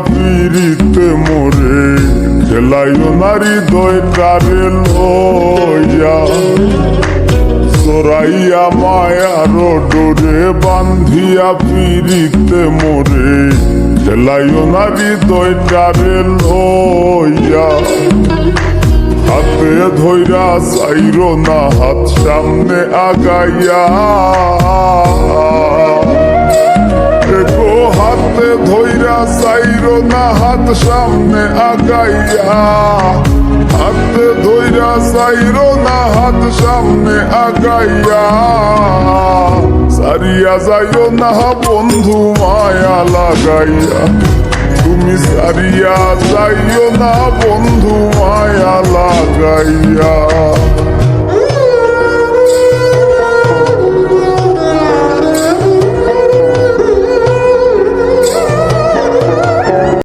ফিরিতে মোরে খেলাইও নারী দয়টারে লইয়া জোরাইয়া মায়ার ডোরে বান্ধিয়া ফিরিতে মোরে খেলাইও নারী দয়টারে লইয়া হাতে ধইরা চাইরো না হাত সামনে আগাইয়া হাতে ধইরা চাইরো না হাত সামনে আগাইয়া হাতে ধইরা চাইরো না হাত সামনে আগাইয়া সারিয়া যাইও না বন্ধু মায়া লাগাইয়া তুমি সারিয়া যাইও না বন্ধু মায়া লাগাইয়া